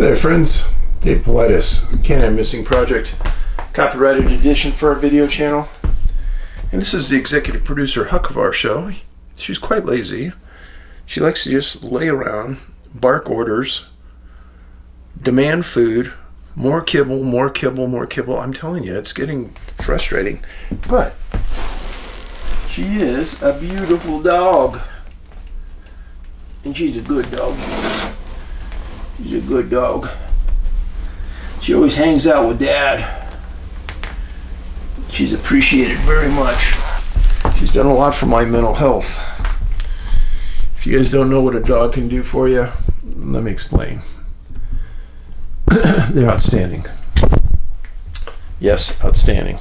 Hi there, friends. Dave Paulides, CanAm Missing Project, copyrighted edition for our video channel. And this is the executive producer, Huck, of our show. She's quite lazy. She likes to just lay around, bark orders, demand food, more kibble, more kibble, more kibble. I'm telling you, it's getting frustrating. But she is a beautiful dog. And she's a good dog. She's a good dog. She always hangs out with Dad. She's appreciated very much. She's done a lot for my mental health. If you guys don't know what a dog can do for you, let me explain. They're outstanding. Yes, outstanding.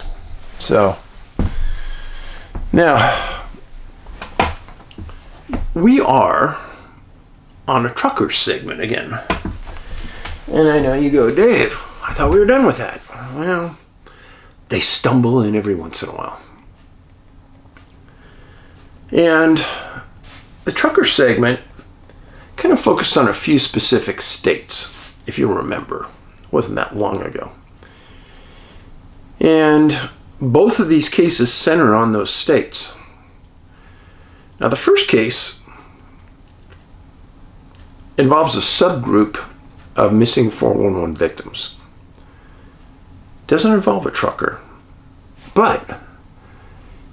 So, now, we are on a trucker segment again. And I know you go, Dave, I thought we were done with that. Well, they stumble in every once in a while. And the trucker segment kind of focused on a few specific states, if you remember. It wasn't that long ago. And both of these cases center on those states. Now, the first case involves a subgroup of missing 411 victims. Doesn't involve a trucker, but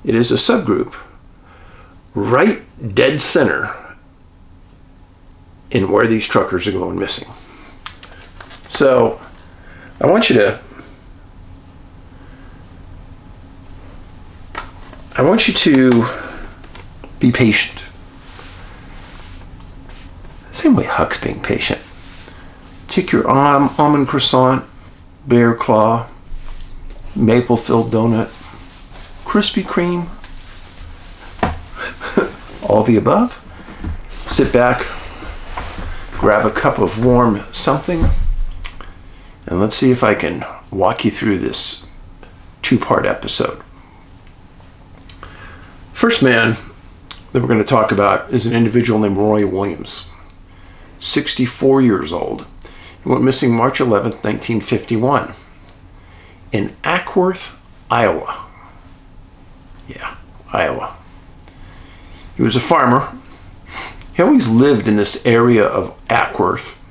it is a subgroup right dead center in where these truckers are going missing. So I want you to be patient. Same way Huck's being patient. Take your almond croissant, bear claw, maple filled donut, Krispy Kreme, all the above. Sit back, grab a cup of warm something, and let's see if I can walk you through this two-part episode. First man that we're going to talk about is an individual named Roy Williams, 64 years old. He went missing March 11th, 1951 in Ackworth, Iowa. Yeah, Iowa. He was a farmer. He always lived in this area of Ackworth,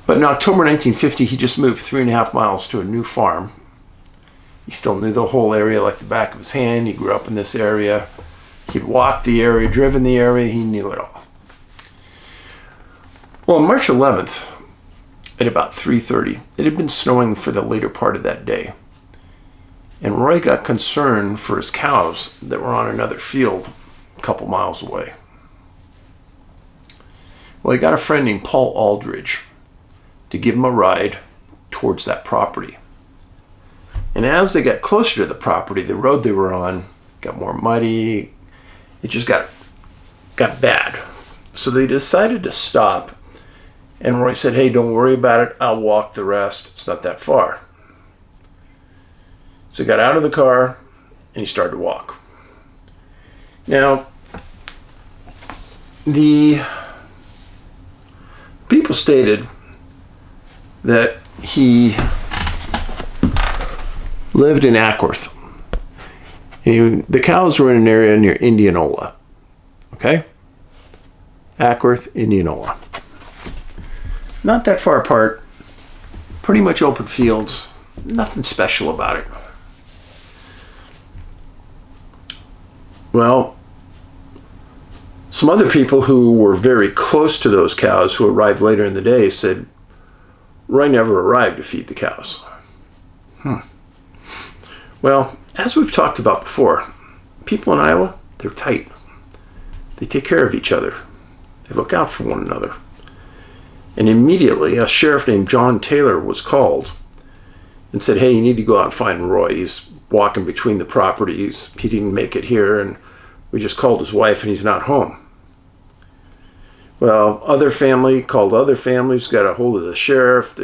but in October 1950, he just moved 3.5 miles to a new farm. He still knew the whole area like the back of his hand. He grew up in this area. He'd walked the area, driven the area. He knew it all. Well, on March 11th, at about 3:30, it had been snowing for the later part of that day. And Roy got concerned for his cows that were on another field a couple miles away. Well, he got a friend named Paul Aldridge to give him a ride towards that property. And as they got closer to the property, the road they were on got more muddy. It just got bad. So they decided to stop. And Roy said, hey, don't worry about it. I'll walk the rest. It's not that far. So he got out of the car and he started to walk. Now, the people stated that he lived in Ackworth. The cows were in an area near Indianola. Okay? Ackworth, Indianola. Not that far apart, pretty much open fields, nothing special about it. Well, some other people who were very close to those cows who arrived later in the day said, Roy never arrived to feed the cows. Well, as we've talked about before, people in Iowa, they're tight. They take care of each other. They look out for one another. And immediately, a sheriff named John Taylor was called and said, hey, you need to go out and find Roy. He's walking between the properties. He didn't make it here, and we just called his wife, and he's not home. Well, other family called other families, got a hold of the sheriff.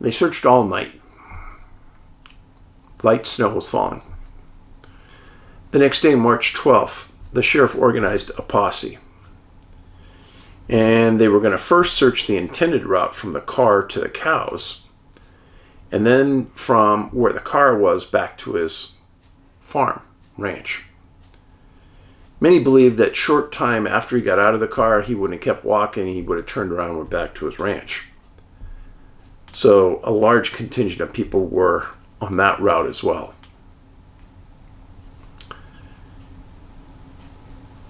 They searched all night. Light snow was falling. The next day, March 12th, the sheriff organized a posse. And they were going to first search the intended route from the car to the cows, and then from where the car was back to his farm, ranch. Many believe that short time after he got out of the car, he wouldn't have kept walking, he would have turned around and went back to his ranch. So a large contingent of people were on that route as well.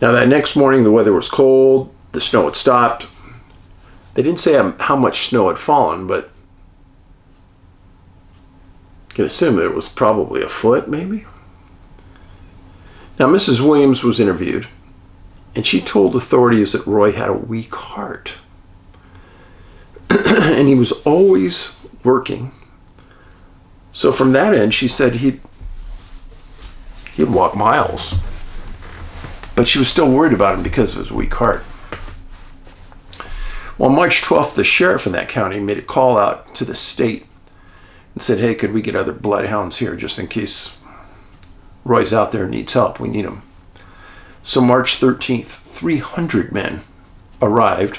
Now that next morning, the weather was cold, the snow had stopped. They didn't say how much snow had fallen, but you can assume that it was probably a foot, maybe. Now, Mrs. Williams was interviewed, and she told authorities that Roy had a weak heart. And he was always working. So from that end, she said he'd walk miles. But she was still worried about him because of his weak heart. Well, on March 12th, the sheriff in that county made a call out to the state and said, hey, could we get other bloodhounds here just in case Roy's out there and needs help? We need him. So March 13th, 300 men arrived,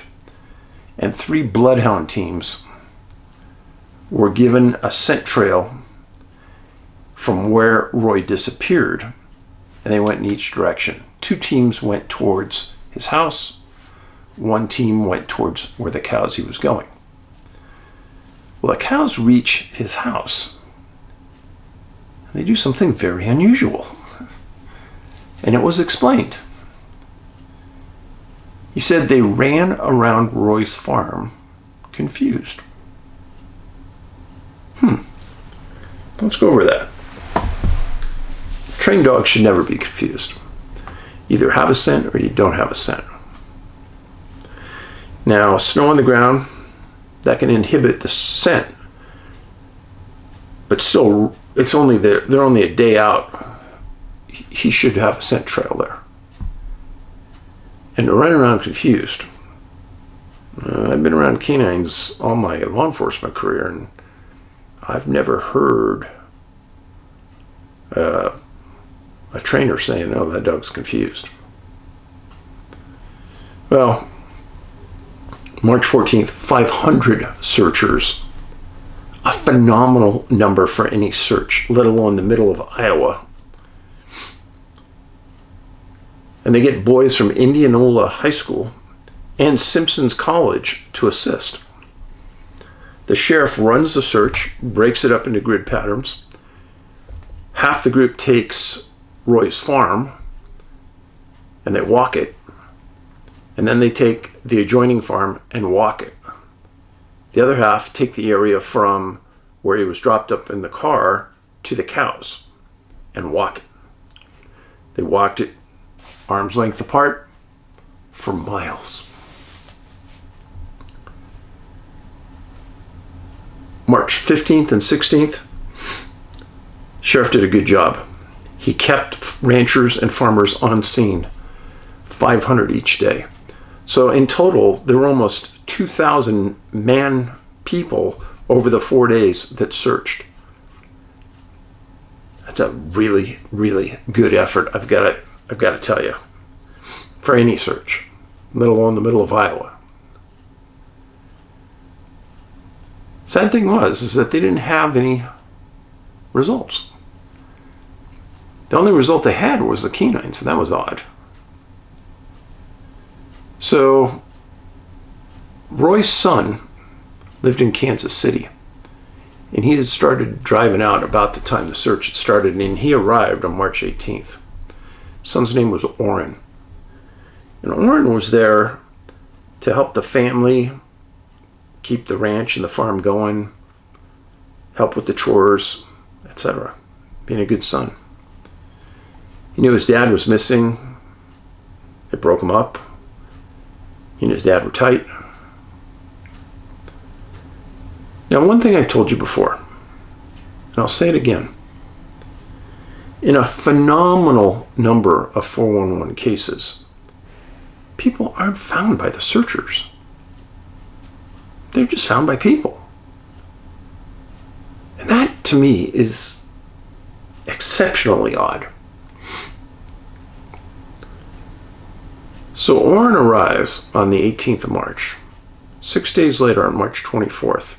and 3 bloodhound teams were given a scent trail from where Roy disappeared, and they went in each direction. 2 teams went towards his house. 1 team went towards where the cows he was going. Well, the cows reach his house. They do something very unusual. And it was explained. He said they ran around Roy's farm confused. Let's go over that. Trained dogs should never be confused. Either have a scent or you don't have a scent. Now, snow on the ground, that can inhibit the scent. But still, they're only a day out. He should have a scent trail there. And to run around confused. I've been around canines all my law enforcement career, and I've never heard a trainer saying, "Oh, that dog's confused." Well, March 14th, 500 searchers. A phenomenal number for any search, let alone the middle of Iowa. And they get boys from Indianola High School and Simpson's College to assist. The sheriff runs the search, breaks it up into grid patterns. Half the group takes Roy's farm, and they walk it. And then they take the adjoining farm and walk it. The other half take the area from where he was dropped up in the car to the cows and walk it. They walked it arm's length apart for miles. March 15th and 16th, sheriff did a good job. He kept ranchers and farmers on scene, 500 each day. So in total, there were almost 2,000 people over the 4 days that searched. That's a really, really good effort, I've got to tell you, for any search, let alone the middle of Iowa. Sad thing is that they didn't have any results. The only result they had was the canines, and that was odd. So, Roy's son lived in Kansas City, and he had started driving out about the time the search had started, and he arrived on March 18th. His son's name was Orrin. And Orrin was there to help the family keep the ranch and the farm going, help with the chores, etc. Being a good son. He knew his dad was missing. It broke him up. He and his dad were tight. Now, one thing I've told you before, and I'll say it again. In a phenomenal number of 411 cases, people aren't found by the searchers. They're just found by people. And that, to me, is exceptionally odd. So Orrin arrives on the 18th of March. 6 days later, on March 24th,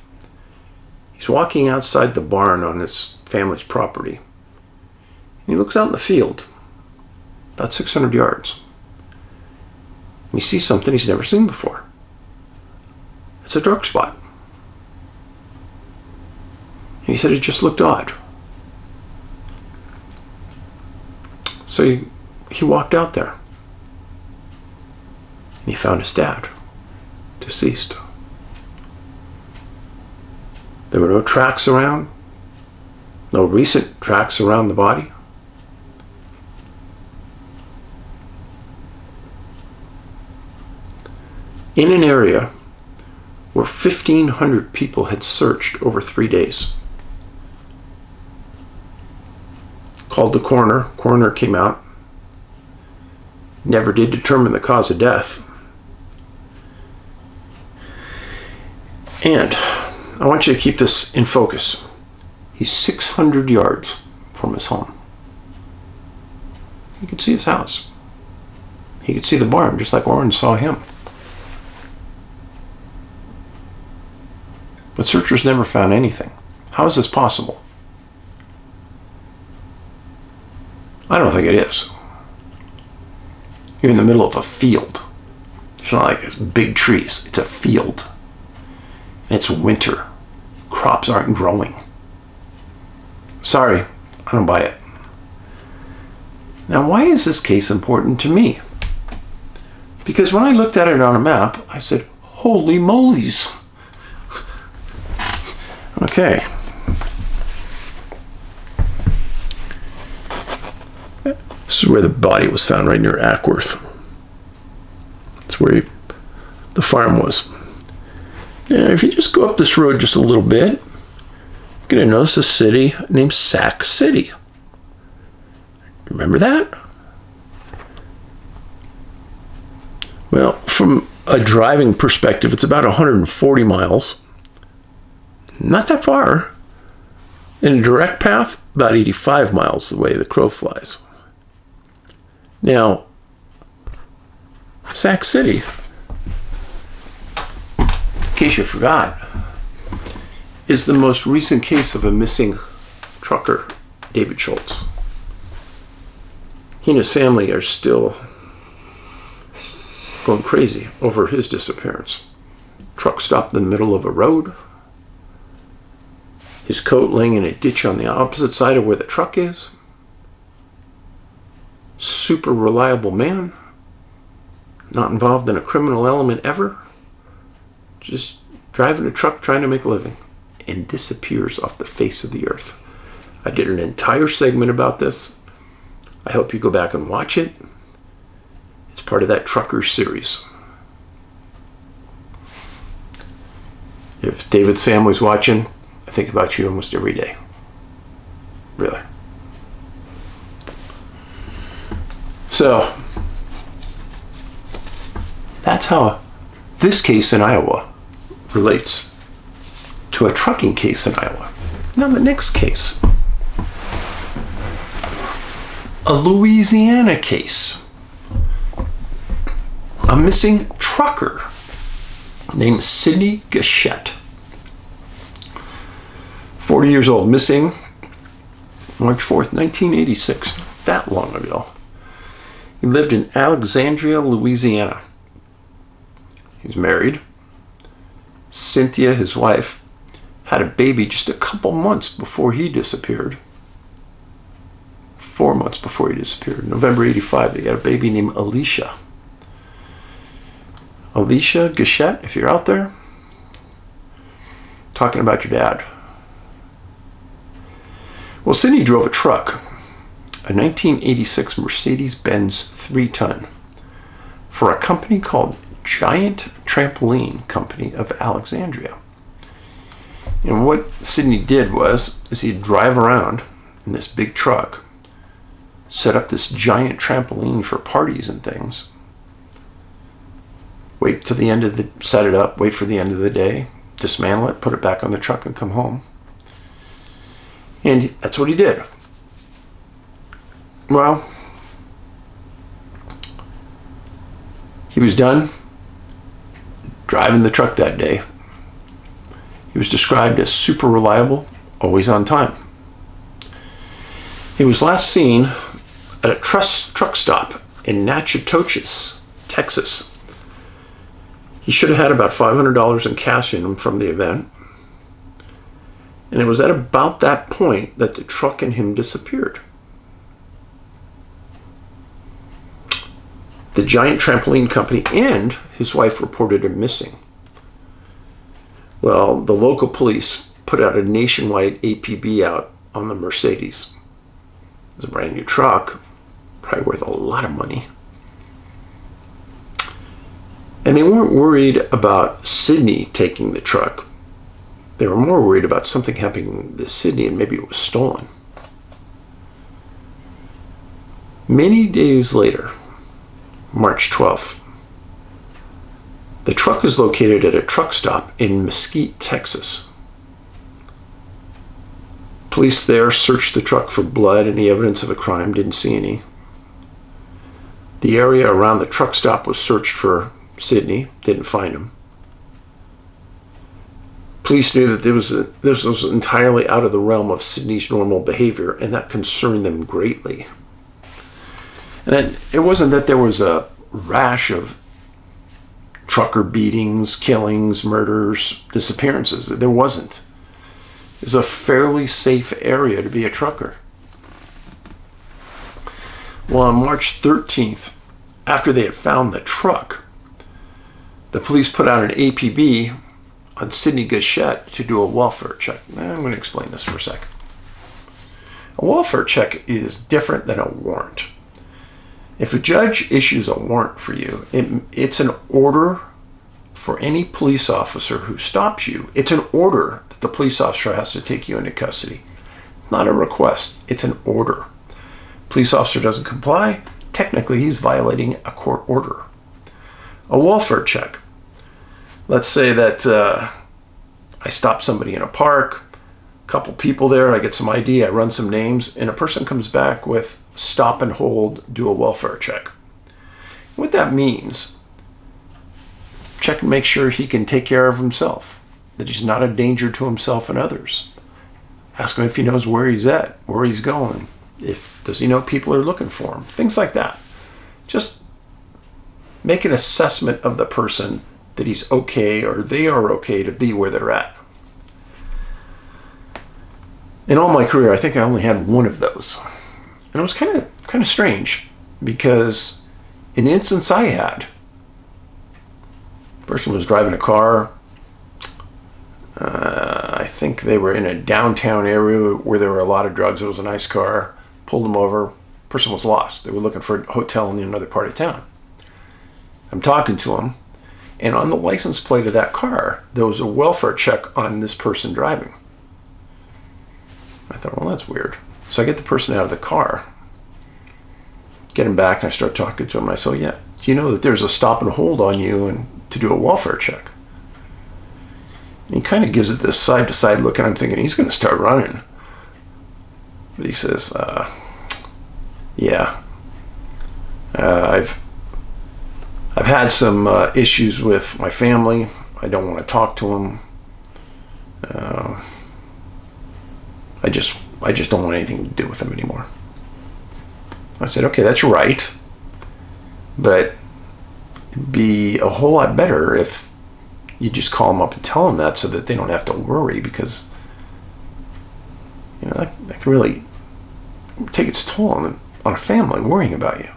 he's walking outside the barn on his family's property. And he looks out in the field, about 600 yards. And he sees something he's never seen before. It's a dark spot. And he said it just looked odd. So he walked out there. And he found his dad, deceased. There were no tracks around, no recent tracks around the body. In an area where 1,500 people had searched over 3 days. Called the coroner. Coroner came out. Never did determine the cause of death. And I want you to keep this in focus. He's 600 yards from his home. You could see his house. He could see the barn, just like Orrin saw him. But searchers never found anything. How is this possible? I don't think it is. You're in the middle of a field. It's not like it's big trees. It's a field. And it's winter. Crops aren't growing. Sorry, I don't buy it. Now, why is this case important to me? Because when I looked at it on a map, I said, holy moly's. Okay. This is where the body was found, right near Ackworth. That's where the farm was. Now, if you just go up this road just a little bit, you're going to notice a city named Sac City. Remember that? Well, from a driving perspective, it's about 140 miles. Not that far. In a direct path, about 85 miles the way the crow flies. Now, Sac City, in case you forgot, is the most recent case of a missing trucker, David Schultz. He and his family are still going crazy over his disappearance. Truck stopped in the middle of a road. His coat laying in a ditch on the opposite side of where the truck is. Super reliable man. Not involved in a criminal element ever. Just driving a truck, trying to make a living. And disappears off the face of the earth. I did an entire segment about this. I hope you go back and watch it. It's part of that trucker series. If David's family's watching, I think about you almost every day. Really. So, that's how this case in Iowa relates to a trucking case in Iowa. Now the next case. A Louisiana case. A missing trucker named Sidney Gashette. 40 years old, missing March 4th, 1986. Not that long ago. He lived in Alexandria, Louisiana. He was married. Cynthia, his wife, had a baby just a couple months before he disappeared. 4 months before he disappeared. November 85, they got a baby named Alicia. Alicia Gashette, if you're out there, talking about your dad. Well, Sidney drove a truck, a 1986 Mercedes-Benz 3-ton, for a company called Giant Trampoline Company of Alexandria. And what Sidney did is he'd drive around in this big truck, set up this giant trampoline for parties and things, wait till the end of the, set it up, wait for the end of the day, dismantle it, put it back on the truck and come home. And that's what he did. Well, He was done driving the truck that day. He was described as super reliable, always on time. He was last seen at a truck stop in Natchitoches, Texas. He should have had about $500 in cash in him from the event. And it was at about that point that the truck and him disappeared. The giant trampoline company and his wife reported him missing. Well, the local police put out a nationwide APB out on the Mercedes. It was a brand new truck, probably worth a lot of money. And they weren't worried about Sidney taking the truck. They were more worried about something happening to Sidney and maybe it was stolen. Many days later, March 12th, the truck is located at a truck stop in Mesquite, Texas. Police there searched the truck for blood and the evidence of a crime, didn't see any. The area around the truck stop was searched for Sidney, didn't find him. Police knew that this was entirely out of the realm of Sidney's normal behavior, and that concerned them greatly. And it wasn't that there was a rash of trucker beatings, killings, murders, disappearances. There wasn't. It was a fairly safe area to be a trucker. Well, on March 13th, after they had found the truck, the police put out an APB on Sidney Gashette to do a welfare check. Now, I'm going to explain this for a second. A welfare check is different than a warrant. If a judge issues a warrant for you, it's an order for any police officer who stops you. It's an order that the police officer has to take you into custody. Not a request, it's an order. Police officer doesn't comply, technically he's violating a court order. A welfare check. Let's say that I stop somebody in a park, a couple people there, I get some ID, I run some names, and a person comes back with stop and hold, do a welfare check. What that means, check and make sure he can take care of himself, that he's not a danger to himself and others. Ask him if he knows where he's at, where he's going, does he know people are looking for him, things like that. Just make an assessment of the person that he's okay or they are okay to be where they're at. In all my career, I think I only had one of those. And it was kind of strange because in the instance I had, the person was driving a car. I think they were in a downtown area where there were a lot of drugs. It was a nice car. Pulled them over. Person was lost. They were looking for a hotel in another part of town. I'm talking to them. And on the license plate of that car, there was a welfare check on this person driving. I thought, well, that's weird. So I get the person out of the car, get him back, and I start talking to him. And I say, yeah, do you know that there's a stop and hold on you and to do a welfare check? And he kind of gives it this side-to-side look, and I'm thinking, he's going to start running. But he says, yeah, I've had some issues with my family. I don't want to talk to them. I just don't want anything to do with them anymore. I said, okay, that's right. But it'd be a whole lot better if you just call them up and tell them that so that they don't have to worry, because that can really take its toll on a family worrying about you.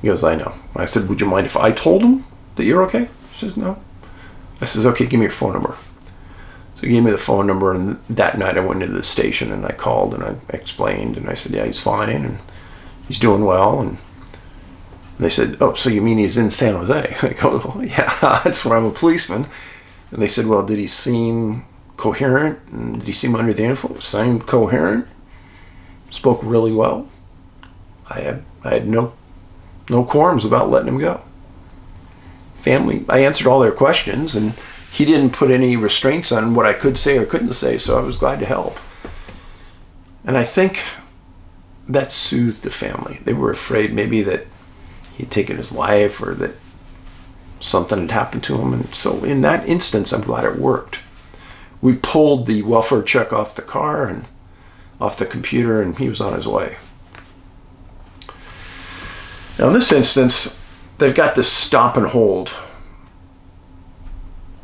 He goes, I know. I said, would you mind if I told him that you're okay? He says, no. I says, okay, give me your phone number. So he gave me the phone number, and that night I went into the station and I called and I explained, and I said, yeah, he's fine and he's doing well. And they said, oh, so you mean he's in San Jose? I go, well, yeah, that's where I'm a policeman. And they said, well, did he seem coherent? And did he seem under the influence? Seemed coherent. Spoke really well. I had no qualms about letting him go. Family, I answered all their questions, and he didn't put any restraints on what I could say or couldn't say, so I was glad to help. And I think that soothed the family. They were afraid maybe that he'd taken his life or that something had happened to him. And so in that instance, I'm glad it worked. We pulled the welfare check off the car and off the computer, and he was on his way. Now in this instance, they've got this stop and hold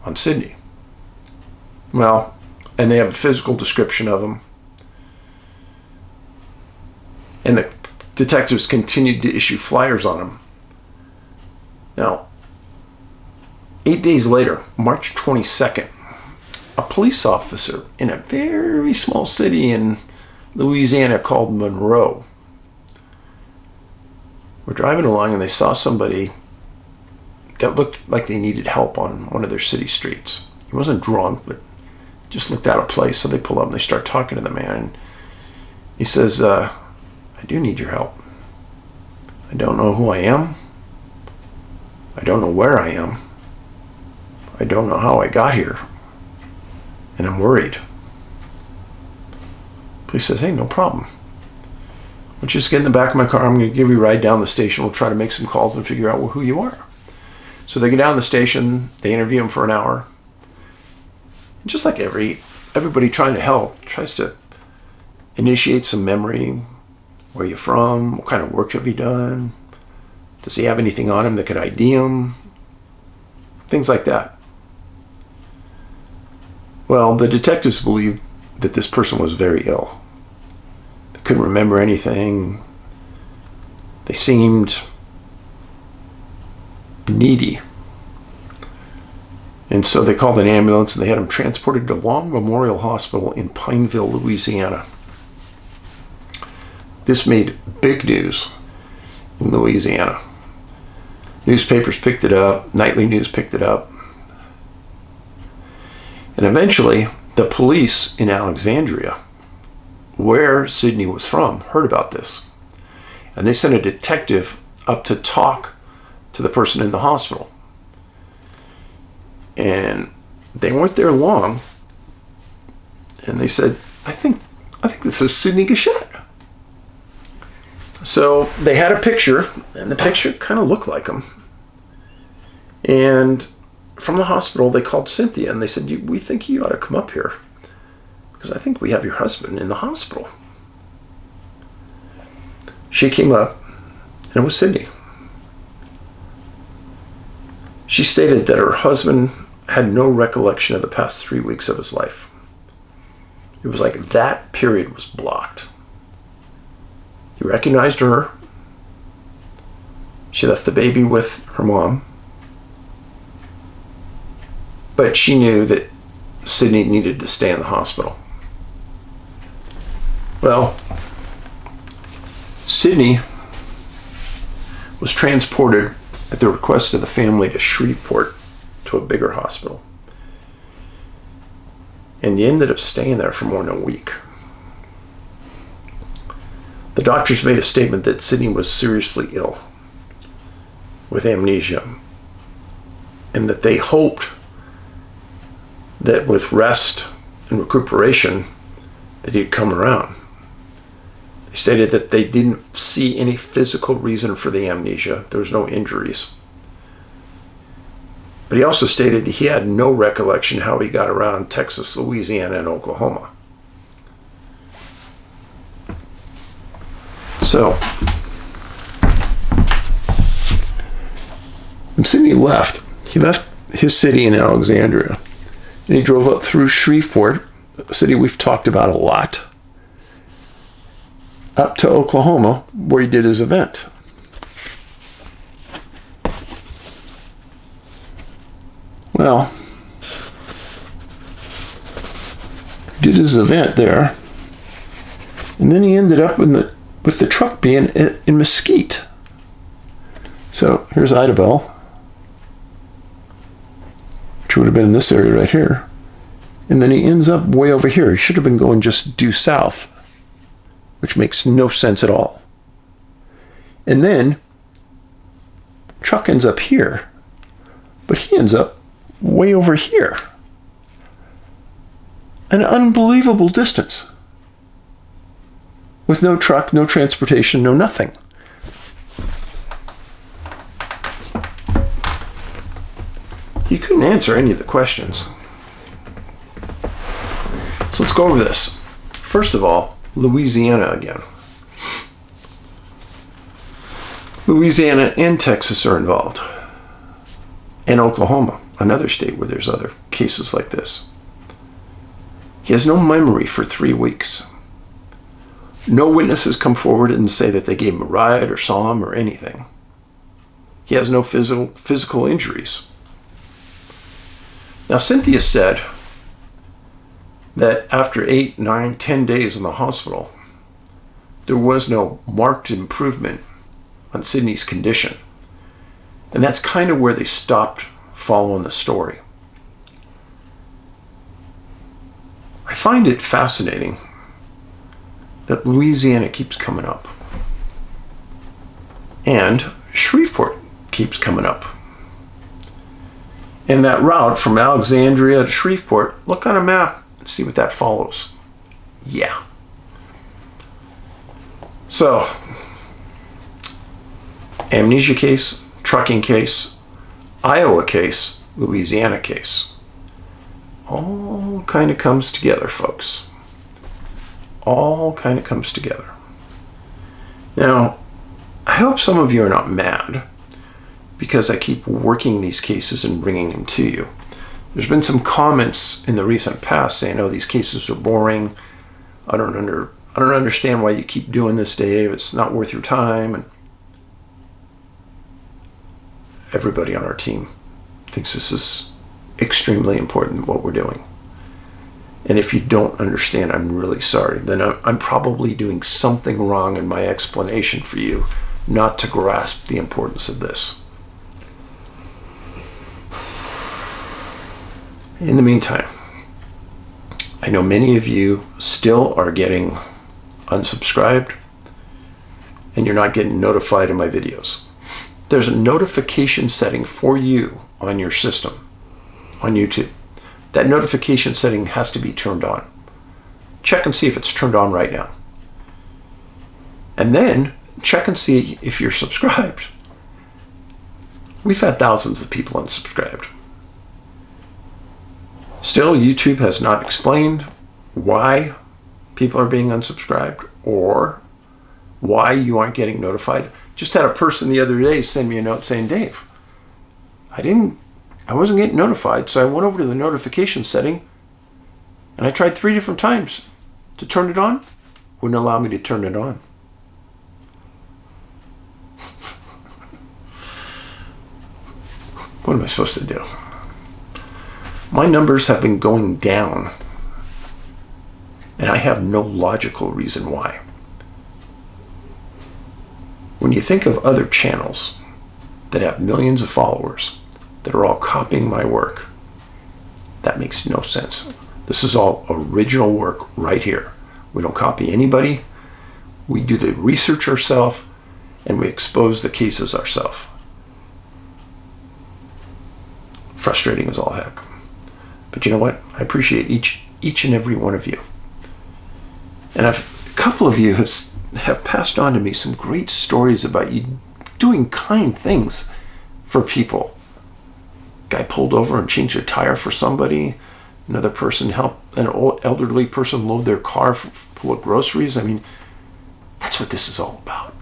on Sidney. Well, and they have a physical description of him. And the detectives continued to issue flyers on him. Now, 8 days later, March 22nd, a police officer in a very small city in Louisiana called Monroe were driving along, and they saw somebody that looked like they needed help on one of their city streets. He wasn't drunk, but just looked out of place. So they pull up and they start talking to the man. And he says, I do need your help. I don't know who I am. I don't know where I am. I don't know how I got here. And I'm worried. Police says, hey, no problem. We'll just get in the back of my car. I'm going to give you a ride down the station. We'll try to make some calls and figure out who you are. So they get down the station. They interview him for an hour. And just like everybody trying to help tries to initiate some memory. Where are you from? What kind of work have you done? Does he have anything on him that could ID him? Things like that. Well, the detectives believed that this person was very ill. They couldn't remember anything. They seemed needy. And so they called an ambulance and they had him transported to Long Memorial Hospital in Pineville, Louisiana. This made big news in Louisiana. Newspapers picked it up, nightly news picked it up. And eventually, the police in Alexandria, where Sidney was from, heard about this. And they sent a detective up to talk to the person in the hospital. And they weren't there long. And they said, I think this is Sidney Gashette. So they had a picture, and the picture kind of looked like him. And from the hospital, they called Cynthia, and they said, we think you ought to come up here, because I think we have your husband in the hospital. She came up, and it was Sidney. She stated that her husband had no recollection of the past 3 weeks of his life. It was like that period was blocked. He recognized her. She left the baby with her mom. But she knew that Sidney needed to stay in the hospital. Well, Sidney was transported at the request of the family to Shreveport, to a bigger hospital. And he ended up staying there for more than a week. The doctors made a statement that Sidney was seriously ill with amnesia, and that they hoped that with rest and recuperation that he'd come around. They stated that they didn't see any physical reason for the amnesia. There was no injuries. But he also stated that he had no recollection how he got around Texas, Louisiana, and Oklahoma. So, when Sidney left, he left his city in Alexandria, and he drove up through Shreveport, a city we've talked about a lot, up to Oklahoma, where he did his event. Well, he did his event there, and then he ended up with the truck being in Mesquite. So here's Idabel, which would have been in this area right here. And then he ends up way over here. He should have been going just due south, which makes no sense at all. And then truck ends up here, but he ends up way over here. An unbelievable distance. With no truck, no transportation, no nothing. answer any of the questions. So let's go over this. First of all, Louisiana again. Louisiana and Texas are involved. And Oklahoma, another state where there's other cases like this. He has no memory for 3 weeks. No witnesses come forward and say that they gave him a ride or saw him or anything. He has no physical injuries. Now, Cynthia said that after 8, 9, 10 days in the hospital, there was no marked improvement on Sidney's condition. And that's kind of where they stopped following the story. I find it fascinating that Louisiana keeps coming up. And Shreveport keeps coming up. And that route from Alexandria to Shreveport, look on a map and see what that follows. Yeah. So, amnesia case, trucking case, Iowa case, Louisiana case. All kind of comes together, folks. All kind of comes together. Now, I hope some of you are not mad because I keep working these cases and bringing them to you. There's been some comments in the recent past saying, oh, these cases are boring. I don't understand why you keep doing this, Dave. It's not worth your time. And everybody on our team thinks this is extremely important, what we're doing. And if you don't understand, I'm really sorry. Then I'm probably doing something wrong in my explanation for you not to grasp the importance of this. In the meantime, I know many of you still are getting unsubscribed and you're not getting notified of my videos. There's a notification setting for you on your system, on YouTube. That notification setting has to be turned on. Check and see if it's turned on right now. And then check and see if you're subscribed. We've had thousands of people unsubscribed. Still, YouTube has not explained why people are being unsubscribed or why you aren't getting notified. Just had a person the other day send me a note saying, Dave, I wasn't getting notified, so I went over to the notification setting and I tried 3 different times to turn it on. Wouldn't allow me to turn it on. What am I supposed to do? My numbers have been going down and I have no logical reason why. When you think of other channels that have millions of followers that are all copying my work, that makes no sense. This is all original work right here. We don't copy anybody. We do the research ourselves and we expose the cases ourselves. Frustrating as all heck. But you know what? I appreciate each and every one of you. And a couple of you have passed on to me some great stories about you doing kind things for people. Guy pulled over and changed a tire for somebody. Another person helped an elderly person load their car full of groceries. I mean, that's what this is all about.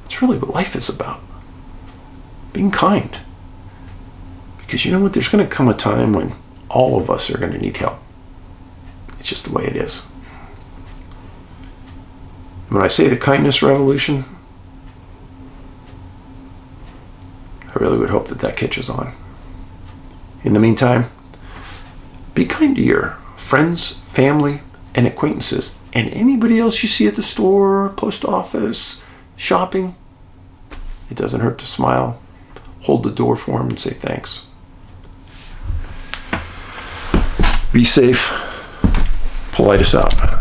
That's really what life is about. Being kind. Because you know what? There's going to come a time when all of us are going to need help. It's just the way it is. When I say the kindness revolution, I really would hope that that catches on. In the meantime, be kind to your friends, family, and acquaintances, and anybody else you see at the store, post office, shopping. It doesn't hurt to smile, hold the door for them, and say thanks. Be safe. Paulides out.